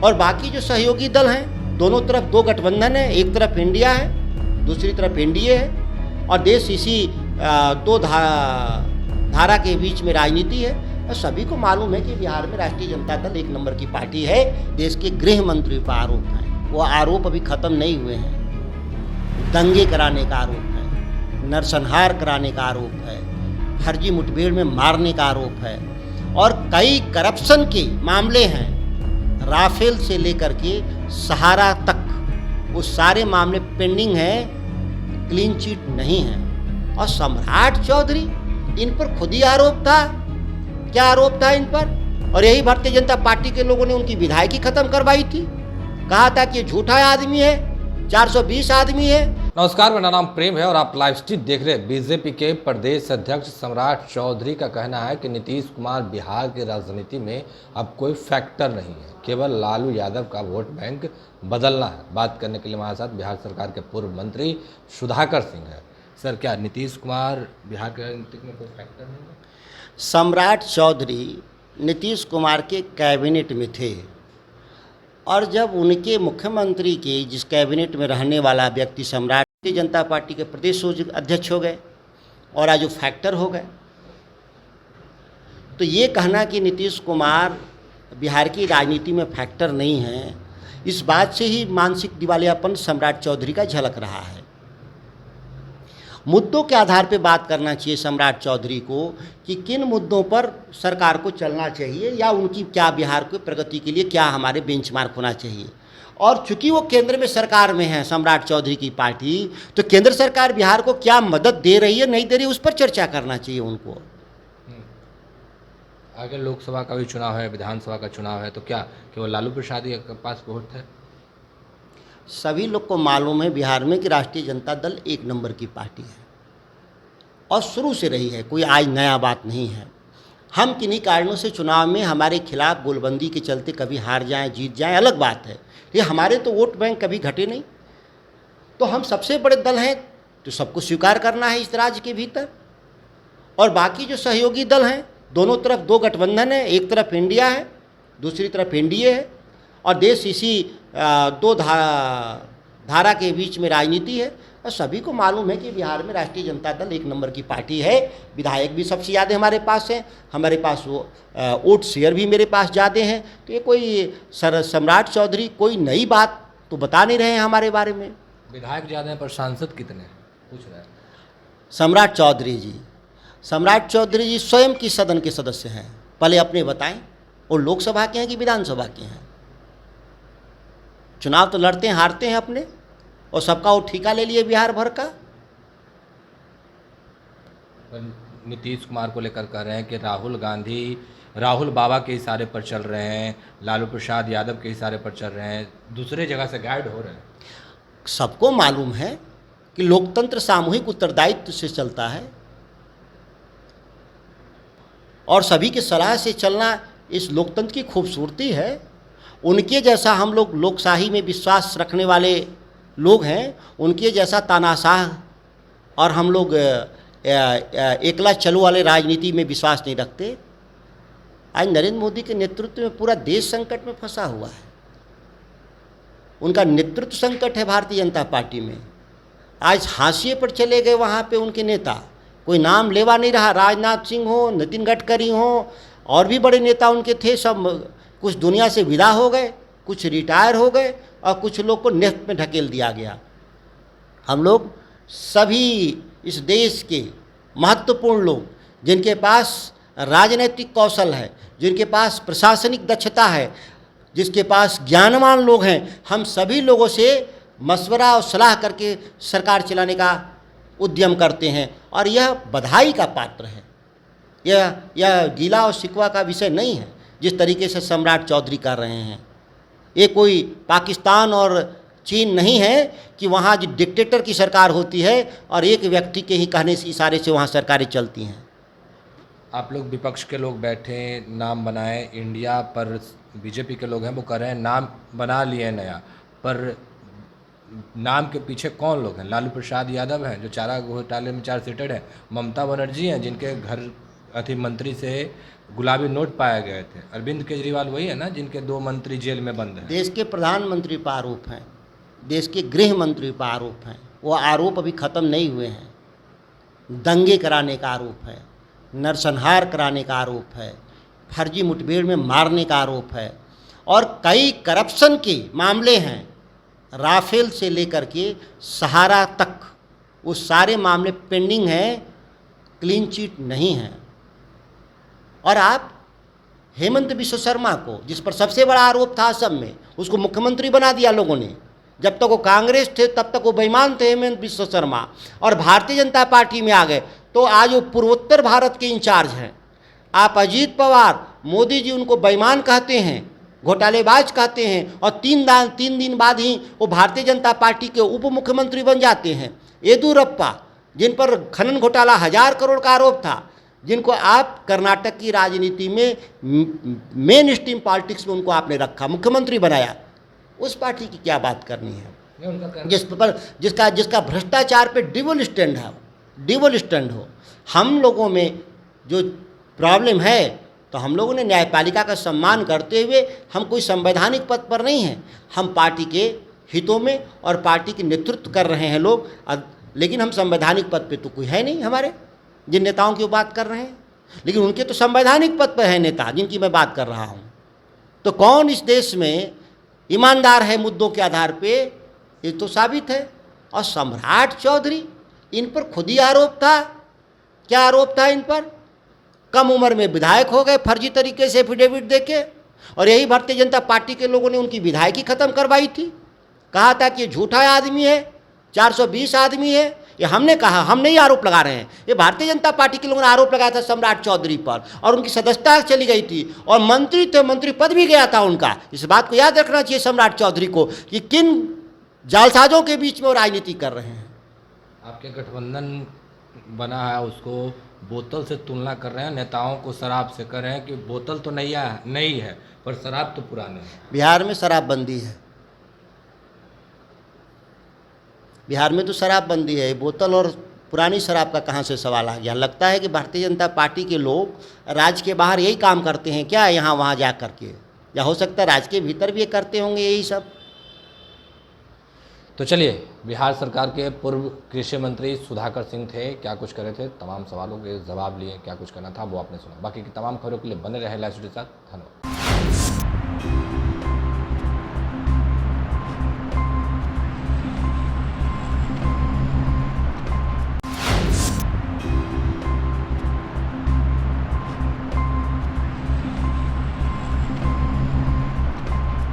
और बाकी जो सहयोगी दल हैं, दोनों तरफ दो गठबंधन है, एक तरफ इंडिया है, दूसरी तरफ एनडीए है, और देश इसी दो धारा के बीच में राजनीति है। और सभी को मालूम है कि बिहार में राष्ट्रीय जनता दल एक नंबर की पार्टी है। देश के गृह मंत्री पर आरोप है, वो आरोप अभी खत्म नहीं हुए हैं। दंगे कराने का आरोप है, नरसंहार कराने का आरोप है, फर्जी मुठभेड़ में मारने का आरोप है, और कई करप्शन के मामले हैं, राफेल से लेकर के सहारा तक वो सारे मामले पेंडिंग हैं, क्लीन चिट नहीं है। और सम्राट चौधरी, इन पर खुद ही आरोप था। क्या आरोप था इन पर? और यही भारतीय जनता पार्टी के लोगों ने उनकी विधायकी खत्म करवाई थी। कहा था कि ये झूठा आदमी है, 420 आदमी है। नमस्कार, मेरा नाम प्रेम है और आप लाइव स्ट्रीट देख रहे हैं। बीजेपी के प्रदेश अध्यक्ष सम्राट चौधरी का कहना है कि नीतीश कुमार बिहार की राजनीति में अब कोई फैक्टर नहीं है, केवल लालू यादव का वोट बैंक बदलना है। बात करने के लिए हमारे साथ बिहार सरकार के पूर्व मंत्री सुधाकर सिंह है। सर, क्या नीतीश कुमार बिहार की राजनीति में कोई फैक्टर नहीं है? सम्राट चौधरी नीतीश कुमार के कैबिनेट में थे, और जब उनके मुख्यमंत्री के जिस कैबिनेट में रहने वाला व्यक्ति सम्राट भारतीय जनता पार्टी के प्रदेश अध्यक्ष हो गए और आज वो फैक्टर हो गए, तो ये कहना कि नीतीश कुमार बिहार की राजनीति में फैक्टर नहीं है, इस बात से ही मानसिक दिवालियापन सम्राट चौधरी का झलक रहा है। मुद्दों के आधार पर बात करना चाहिए सम्राट चौधरी को कि किन मुद्दों पर सरकार को चलना चाहिए, या उनकी क्या बिहार की प्रगति के लिए क्या हमारे बेंचमार्क होना चाहिए। और चूंकि वो केंद्र में सरकार में है सम्राट चौधरी की पार्टी, तो केंद्र सरकार बिहार को क्या मदद दे रही है, नहीं दे रही, उस पर चर्चा करना चाहिए उनको। आगे लोकसभा का भी चुनाव है, विधानसभा का चुनाव है, तो क्या केवल लालू प्रसाद के पास वोट है? सभी लोग को मालूम है बिहार में कि राष्ट्रीय जनता दल एक नंबर की पार्टी है और शुरू से रही है, कोई आज नया बात नहीं है। हम किन्हीं कारणों से चुनाव में हमारे खिलाफ गोलबंदी के चलते कभी हार जाएं, जीत जाएं, अलग बात है, ये हमारे तो वोट बैंक कभी घटे नहीं। तो हम सबसे बड़े दल हैं, तो सबको स्वीकार करना है इस राज्य के भीतर। और बाकी जो सहयोगी दल हैं, दोनों तरफ दो गठबंधन है, एक तरफ इंडिया है, दूसरी तरफ एनडीए है, और देश इसी दो धारा के बीच में राजनीति है। और सभी को मालूम है कि बिहार में राष्ट्रीय जनता दल एक नंबर की पार्टी है। विधायक भी सबसे ज़्यादा हमारे पास हैं, हमारे पास वो वोट शेयर भी मेरे पास ज़्यादा हैं। तो ये कोई सम्राट चौधरी कोई नई बात तो बता नहीं रहे हैं हमारे बारे में। विधायक ज़्यादा हैं पर सांसद कितने हैं पूछ रहे हैं? सम्राट चौधरी जी स्वयं की सदन के सदस्य हैं। पहले अपने बताएं, वो लोकसभा के हैं कि विधानसभा के हैं? चुनाव तो लड़ते हैं, हारते हैं अपने, और सबका वो ठेका ले लिए बिहार भर का। नीतीश कुमार को लेकर कह रहे हैं कि राहुल बाबा के इशारे पर चल रहे हैं, लालू प्रसाद यादव के इशारे पर चल रहे हैं, दूसरे जगह से गाइड हो रहे हैं। सबको मालूम है कि लोकतंत्र सामूहिक उत्तरदायित्व से चलता है, और सभी की सलाह से चलना इस लोकतंत्र की खूबसूरती है। उनके जैसा हम लोग लोकशाही में विश्वास रखने वाले लोग हैं, उनके जैसा तानाशाह और हम लोग एकला चलो वाले राजनीति में विश्वास नहीं रखते। आज नरेंद्र मोदी के नेतृत्व में पूरा देश संकट में फंसा हुआ है, उनका नेतृत्व संकट है भारतीय जनता पार्टी में। आज हाशिए पर चले गए वहाँ पे उनके नेता, कोई नाम लेवा नहीं रहा। राजनाथ सिंह हो, नितिन गडकरी हो, और भी बड़े नेता उनके थे, सब कुछ दुनिया से विदा हो गए, कुछ रिटायर हो गए, और कुछ लोग को नेफ्ट में ढकेल दिया गया। हम लोग सभी इस देश के महत्वपूर्ण लोग, जिनके पास राजनीतिक कौशल है, जिनके पास प्रशासनिक दक्षता है, जिसके पास ज्ञानवान लोग हैं, हम सभी लोगों से मशवरा और सलाह करके सरकार चलाने का उद्यम करते हैं। और यह बधाई का पात्र है, यह गीला और शिकवा का विषय नहीं है जिस तरीके से सम्राट चौधरी कर रहे हैं। ये कोई पाकिस्तान और चीन नहीं है कि वहाँ जो डिक्टेटर की सरकार होती है और एक व्यक्ति के ही कहने से इशारे से वहाँ सरकारें चलती हैं। आप लोग विपक्ष के लोग बैठे, नाम बनाए इंडिया पर, बीजेपी के लोग हैं वो कह रहे हैं नाम बना लिए नया, पर नाम के पीछे कौन लोग हैं? लालू प्रसाद यादव हैं जो चारा घोटाले में 4 सीटेड हैं, ममता बनर्जी हैं जिनके घर अति मंत्री से गुलाबी नोट पाए गए थे। अरविंद केजरीवाल वही है ना जिनके 2 मंत्री जेल में बंद हैं। देश के प्रधानमंत्री पर आरोप हैं, देश के गृह मंत्री पर आरोप हैं, वो आरोप अभी ख़त्म नहीं हुए हैं। दंगे कराने का आरोप है, नरसंहार कराने का आरोप है, फर्जी मुठभेड़ में मारने का आरोप है और कई करप्शन के मामले हैं। राफेल से लेकर के सहारा तक वो सारे मामले पेंडिंग हैं, क्लीन चिट नहीं है। और आप हेमंत बिश्व शर्मा को, जिस पर सबसे बड़ा आरोप था असम में, उसको मुख्यमंत्री बना दिया लोगों ने। जब तक वो कांग्रेस थे तब तक वो बेईमान थे हेमंत बिश्व शर्मा, और भारतीय जनता पार्टी में आ गए तो आज वो पूर्वोत्तर भारत के इंचार्ज हैं। आप अजीत पवार, मोदी जी उनको बेईमान कहते हैं, घोटालेबाज कहते हैं, और तीन दिन बाद ही वो भारतीय जनता पार्टी के उप मुख्यमंत्री बन जाते हैं। येदियुरप्पा, जिन पर खनन घोटाला 1000 करोड़ का आरोप था, जिनको आप कर्नाटक की राजनीति में मेन स्ट्रीम पॉलिटिक्स में उनको आपने रखा, मुख्यमंत्री बनाया, उस पार्टी की क्या बात करनी है जिसका भ्रष्टाचार पे डबल स्टैंड हो। हम लोगों में जो प्रॉब्लम है, तो हम लोगों ने न्यायपालिका का सम्मान करते हुए, हम कोई संवैधानिक पद पर नहीं हैं, हम पार्टी के हितों में और पार्टी के नेतृत्व कर रहे हैं लोग, लेकिन हम संवैधानिक पद पे तो कोई है नहीं हमारे, जिन नेताओं की बात कर रहे हैं। लेकिन उनके तो संवैधानिक पद पर है नेता जिनकी मैं बात कर रहा हूँ। तो कौन इस देश में ईमानदार है मुद्दों के आधार पे, ये तो साबित है। और सम्राट चौधरी, इन पर खुद ही आरोप था। क्या आरोप था इन पर? कम उम्र में विधायक हो गए फर्जी तरीके से एफिडेविट देके, और यही भारतीय जनता पार्टी के लोगों ने उनकी विधायकी खत्म करवाई थी। कहा था कि ये झूठा आदमी है, 420 आदमी है। ये हमने कहा, हम नहीं आरोप लगा रहे हैं, ये भारतीय जनता पार्टी के लोगों ने आरोप लगाया था सम्राट चौधरी पर, और उनकी सदस्यता चली गई थी, और मंत्री थे, मंत्री पद भी गया था उनका। इस बात को याद रखना चाहिए सम्राट चौधरी को कि किन जालसाजों के बीच में वो राजनीति कर रहे हैं। आपके गठबंधन बना है, उसको बोतल से तुलना कर रहे हैं, नेताओं को शराब से कर रहे हैं कि बोतल तो नई है पर शराब तो पुरानी है। बिहार में शराबबंदी है, बिहार में तो शराबबंदी है। बोतल और पुरानी शराब का कहाँ से सवाल आ गया? लगता है कि भारतीय जनता पार्टी के लोग राज्य के बाहर यही काम करते हैं क्या, यहाँ वहाँ जा करके, या हो सकता है राज्य के भीतर भी ये करते होंगे यही सब। तो चलिए, बिहार सरकार के पूर्व कृषि मंत्री सुधाकर सिंह थे, क्या कुछ करे थे, तमाम सवालों के जवाब लिए, क्या कुछ करना था वो आपने सुना। बाकी की तमाम खबरों के लिए बने रहे लाइव स्टूडियो के साथ। धन्यवाद।